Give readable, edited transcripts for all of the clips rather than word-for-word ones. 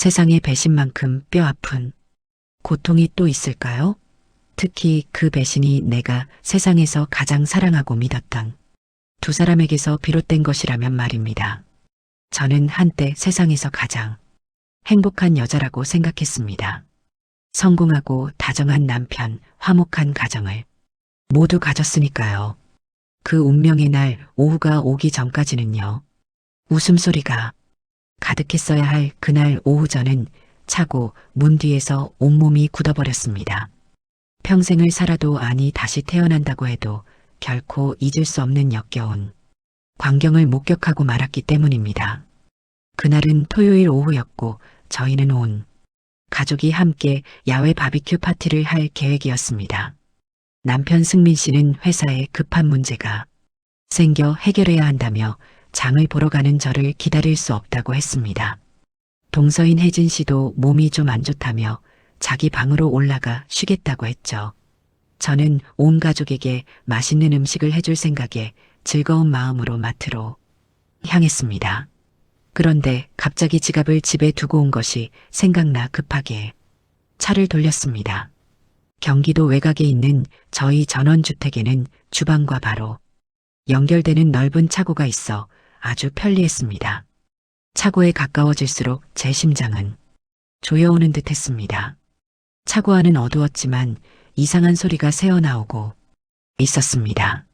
세상에 배신만큼 뼈 아픈 고통이 또 있을까요? 특히 그 배신이 내가 세상에서 가장 사랑하고 믿었던 두 사람에게서 비롯된 것이라면 말입니다. 저는 한때 세상에서 가장 행복한 여자라고 생각했습니다. 성공하고 다정한 남편, 화목한 가정을 모두 가졌으니까요. 그 운명의 날 오후가 오기 전까지는요. 웃음소리가 가득했어야 할 그날 오후 저는 차고 문 뒤에서 온몸이 굳어버렸습니다. 평생을 살아도 아니 다시 태어난다고 해도 결코 잊을 수 없는 역겨운 광경을 목격하고 말았기 때문입니다. 그날은 토요일 오후였고 저희는 온 가족이 함께 야외 바비큐 파티를 할 계획이었습니다. 남편 승민 씨는 회사에 급한 문제가 생겨 해결해야 한다며 장을 보러 가는 저를 기다릴 수 없다고 했습니다. 동서인 혜진 씨도 몸이 좀 안 좋다며 자기 방으로 올라가 쉬겠다고 했죠. 저는 온 가족에게 맛있는 음식을 해줄 생각에 즐거운 마음으로 마트로 향했습니다. 그런데 갑자기 지갑을 집에 두고 온 것이 생각나 급하게 차를 돌렸습니다. 경기도 외곽에 있는 저희 전원주택에는 주방과 바로 연결되는 넓은 차고가 있어 아주 편리했습니다. 차고에 가까워질수록 제 심장은 조여오는 듯 했습니다. 차고 안은 어두웠지만 이상한 소리가 새어나오고 있었습니다.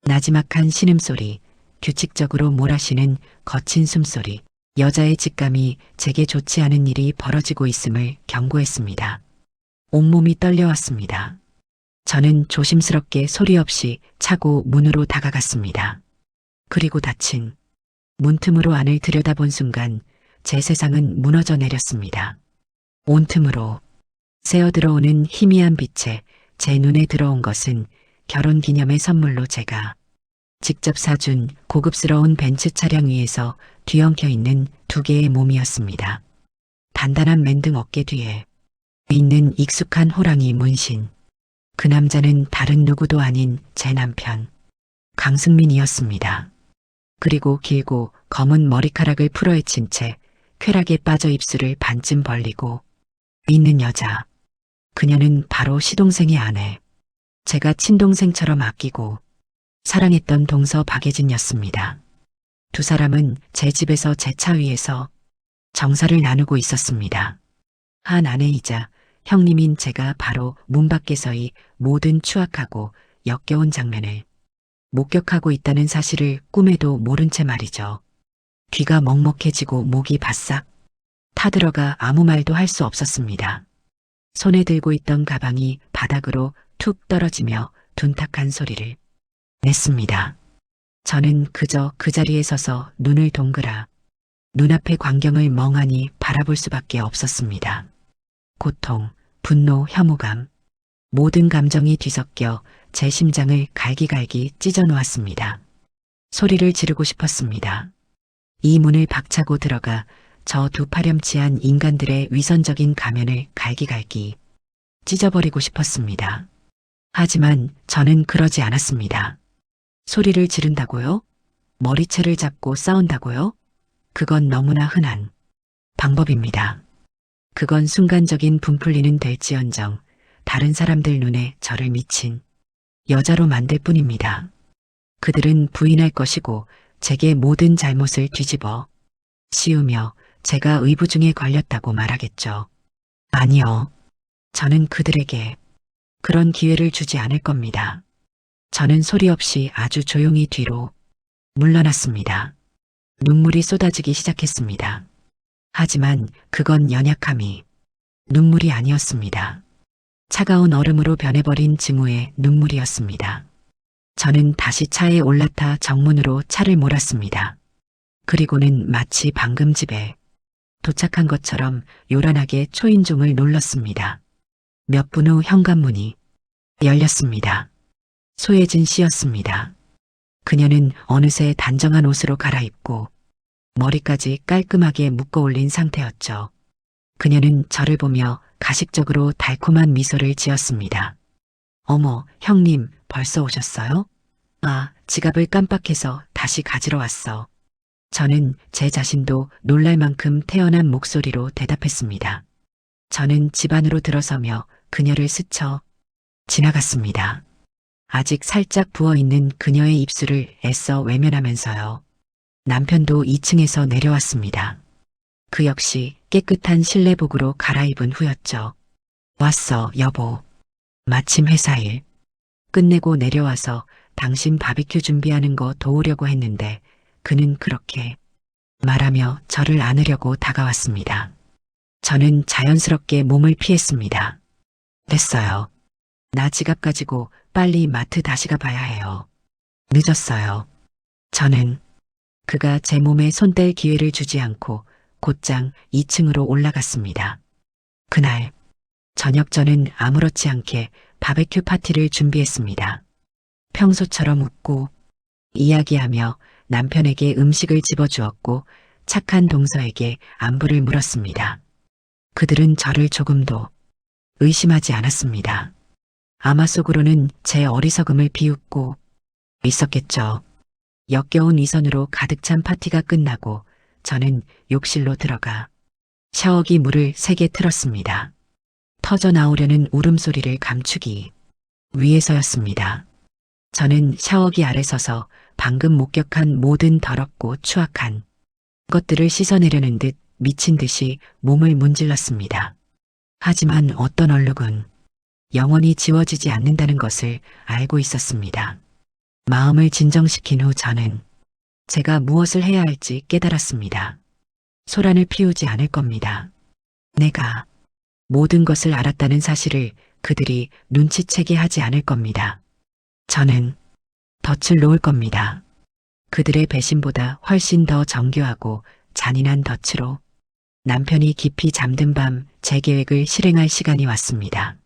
나지막한 신음소리, 규칙적으로 몰아쉬는 거친 숨소리, 여자의 직감이 제게 좋지 않은 일이 벌어지고 있음을 경고했습니다. 온몸이 떨려왔습니다. 저는 조심스럽게 소리 없이 차고 문으로 다가갔습니다. 그리고 닫힌 문틈으로 안을 들여다본 순간 제 세상은 무너져 내렸습니다. 온틈으로 새어 들어오는 희미한 빛에 제 눈에 들어온 것은 결혼 기념의 선물로 제가 직접 사준 고급스러운 벤츠 차량 위에서 뒤엉켜 있는 두 개의 몸이었습니다. 단단한 맨등 어깨 뒤에 있는 익숙한 호랑이 문신. 그 남자는 다른 누구도 아닌 제 남편 강승민이었습니다. 그리고 길고 검은 머리카락을 풀어헤친 채 쾌락에 빠져 입술을 반쯤 벌리고 있는 여자. 그녀는 바로 시동생의 아내. 제가 친동생처럼 아끼고 사랑했던 동서 박예진이었습니다. 두 사람은 제 집에서 제 차 위에서 정사를 나누고 있었습니다. 한 아내이자 형님인 제가 바로 문 밖에서의 모든 추악하고 역겨운 장면을 목격하고 있다는 사실을 꿈에도 모른 채 말이죠. 귀가 먹먹해지고 목이 바싹 타들어가 아무 말도 할 수 없었습니다. 손에 들고 있던 가방이 바닥으로 툭 떨어지며 둔탁한 소리를 냈습니다. 저는 그저 그 자리에 서서 눈을 동그라 눈앞의 광경을 멍하니 바라볼 수밖에 없었습니다. 고통, 분노, 혐오감, 모든 감정이 뒤섞여 제 심장을 갈기갈기 찢어 놓았습니다. 소리를 지르고 싶었습니다. 이 문을 박차고 들어가 저 두 파렴치한 인간들의 위선적인 가면을 갈기갈기 찢어버리고 싶었습니다. 하지만 저는 그러지 않았습니다. 소리를 지른다고요? 머리채를 잡고 싸운다고요? 그건 너무나 흔한 방법입니다. 그건 순간적인 분풀리는 될지언정 다른 사람들 눈에 저를 미친 여자로 만들 뿐입니다. 그들은 부인할 것이고 제게 모든 잘못을 뒤집어 씌우며 제가 의부중에 걸렸다고 말하겠죠. 아니요. 저는 그들에게 그런 기회를 주지 않을 겁니다. 저는 소리 없이 아주 조용히 뒤로 물러났습니다. 눈물이 쏟아지기 시작했습니다. 하지만 그건 연약함이 눈물이 아니었습니다. 차가운 얼음으로 변해버린 증오의 눈물이었습니다. 저는 다시 차에 올라타 정문으로 차를 몰았습니다. 그리고는 마치 방금 집에 도착한 것처럼 요란하게 초인종을 눌렀습니다. 몇 분 후 현관문이 열렸습니다. 소혜진 씨였습니다. 그녀는 어느새 단정한 옷으로 갈아입고 머리까지 깔끔하게 묶어 올린 상태였죠. 그녀는 저를 보며 가식적으로 달콤한 미소를 지었습니다. 어머, 형님, 벌써 오셨어요? 아, 지갑을 깜빡해서 다시 가지러 왔어. 저는 제 자신도 놀랄 만큼 태연한 목소리로 대답했습니다. 저는 집 안으로 들어서며 그녀를 스쳐 지나갔습니다. 아직 살짝 부어있는 그녀의 입술을 애써 외면하면서요. 남편도 2층에서 내려왔습니다. 그 역시 깨끗한 실내복으로 갈아입은 후였죠. 왔어, 여보. 마침 회사 일 끝내고 내려와서 당신 바비큐 준비하는 거 도우려고 했는데 그는 그렇게 말하며 저를 안으려고 다가왔습니다. 저는 자연스럽게 몸을 피했습니다. 됐어요. 나 지갑 가지고 빨리 마트 다시 가봐야 해요. 늦었어요. 저는 그가 제 몸에 손 뗄 기회를 주지 않고 곧장 2층으로 올라갔습니다. 그날 저녁 저는 아무렇지 않게 바베큐 파티를 준비했습니다. 평소처럼 웃고 이야기하며 남편에게 음식을 집어주었고 착한 동서에게 안부를 물었습니다. 그들은 저를 조금도 의심하지 않았습니다. 아마 속으로는 제 어리석음을 비웃고 있었겠죠. 역겨운 위선으로 가득 찬 파티가 끝나고 저는 욕실로 들어가 샤워기 물을 3개 틀었습니다. 터져 나오려는 울음소리를 감추기 위해서였습니다. 저는 샤워기 아래 서서 방금 목격한 모든 더럽고 추악한 것들을 씻어내려는 듯 미친 듯이 몸을 문질렀습니다. 하지만 어떤 얼룩은 영원히 지워지지 않는다는 것을 알고 있었습니다. 마음을 진정시킨 후 저는 제가 무엇을 해야 할지 깨달았습니다. 소란을 피우지 않을 겁니다. 내가 모든 것을 알았다는 사실을 그들이 눈치채게 하지 않을 겁니다. 저는 덫을 놓을 겁니다. 그들의 배신보다 훨씬 더 정교하고 잔인한 덫으로 남편이 깊이 잠든 밤 제 계획을 실행할 시간이 왔습니다.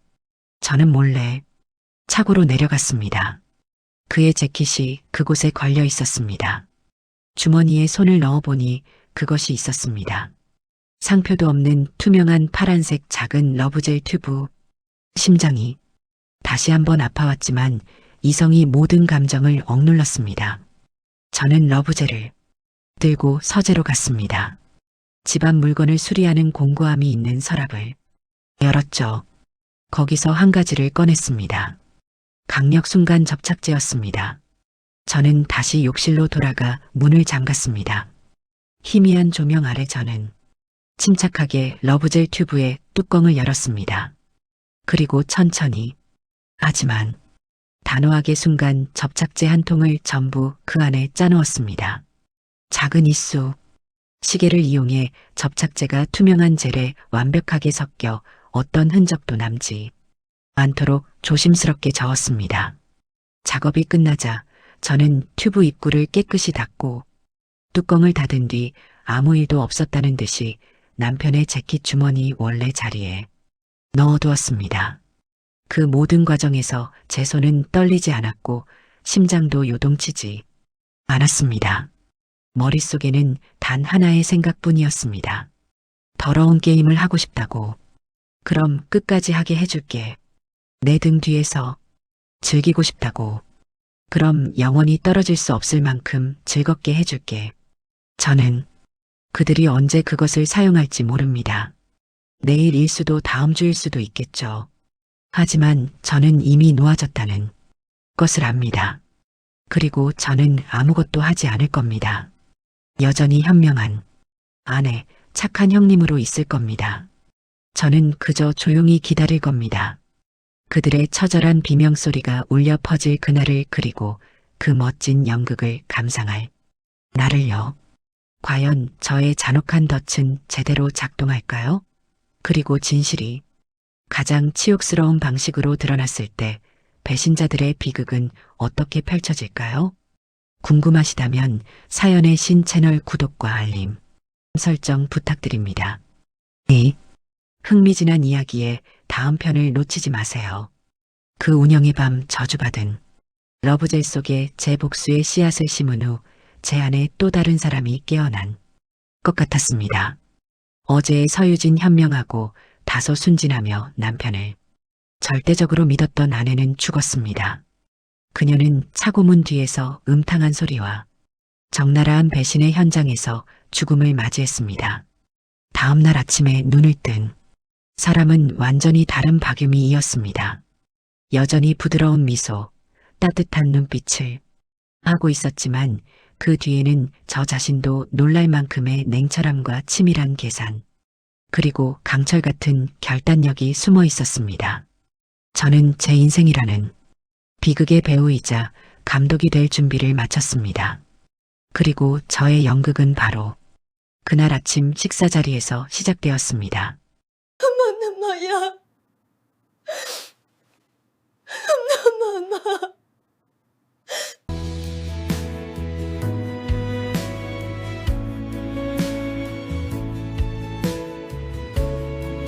저는 몰래 차고로 내려갔습니다. 그의 재킷이 그곳에 걸려 있었습니다. 주머니에 손을 넣어보니 그것이 있었습니다. 상표도 없는 투명한 파란색 작은 러브젤 튜브. 심장이 다시 한번 아파왔지만 이성이 모든 감정을 억눌렀습니다. 저는 러브젤을 들고 서재로 갔습니다. 집안 물건을 수리하는 공고함이 있는 서랍을 열었죠. 거기서 한 가지를 꺼냈습니다. 강력 순간 접착제였습니다. 저는 다시 욕실로 돌아가 문을 잠갔습니다. 희미한 조명 아래 저는 침착하게 러브젤 튜브의 뚜껑을 열었습니다. 그리고 천천히 하지만 단호하게 순간 접착제 한 통을 전부 그 안에 짜넣었습니다. 작은 이쑤 시계를 이용해 접착제가 투명한 젤에 완벽하게 섞여 어떤 흔적도 남지 않도록 조심스럽게 저었습니다. 작업이 끝나자 저는 튜브 입구를 깨끗이 닫고 뚜껑을 닫은 뒤 아무 일도 없었다는 듯이 남편의 재킷 주머니 원래 자리에 넣어두었습니다. 그 모든 과정에서 제 손은 떨리지 않았고 심장도 요동치지 않았습니다. 머릿속에는 단 하나의 생각뿐이었습니다. 더러운 게임을 하고 싶다고. 그럼 끝까지 하게 해줄게. 내 등 뒤에서 즐기고 싶다고. 그럼 영원히 떨어질 수 없을 만큼 즐겁게 해줄게. 저는 그들이 언제 그것을 사용할지 모릅니다. 내일일 수도 다음 주일 수도 있겠죠. 하지만 저는 이미 놓아졌다는 것을 압니다. 그리고 저는 아무것도 하지 않을 겁니다. 여전히 현명한 아내, 착한 형님으로 있을 겁니다. 저는 그저 조용히 기다릴 겁니다. 그들의 처절한 비명소리가 울려 퍼질 그날을 그리고 그 멋진 연극을 감상할 나를요. 과연 저의 잔혹한 덫은 제대로 작동할까요? 그리고 진실이 가장 치욕스러운 방식으로 드러났을 때 배신자들의 비극은 어떻게 펼쳐질까요? 궁금하시다면 사연의 신 채널 구독과 알림 설정 부탁드립니다. 이 흥미진한 이야기의 다음 편을 놓치지 마세요. 그 운영의 밤 저주받은 러브젤 속에 제 복수의 씨앗을 심은 후 제 안에 또 다른 사람이 깨어난 것 같았습니다. 어제의 서유진 현명하고 다소 순진하며 남편을 절대적으로 믿었던 아내는 죽었습니다. 그녀는 차고문 뒤에서 음탕한 소리와 적나라한 배신의 현장에서 죽음을 맞이했습니다. 다음 날 아침에 눈을 뜬 사람은 완전히 다른 박유미이었습니다. 여전히 부드러운 미소, 따뜻한 눈빛을 하고 있었지만 그 뒤에는 저 자신도 놀랄 만큼의 냉철함과 치밀한 계산, 그리고 강철 같은 결단력이 숨어 있었습니다. 저는 제 인생이라는 비극의 배우이자 감독이 될 준비를 마쳤습니다. 그리고 저의 연극은 바로 그날 아침 식사 자리에서 시작되었습니다. 엄마는 뭐야?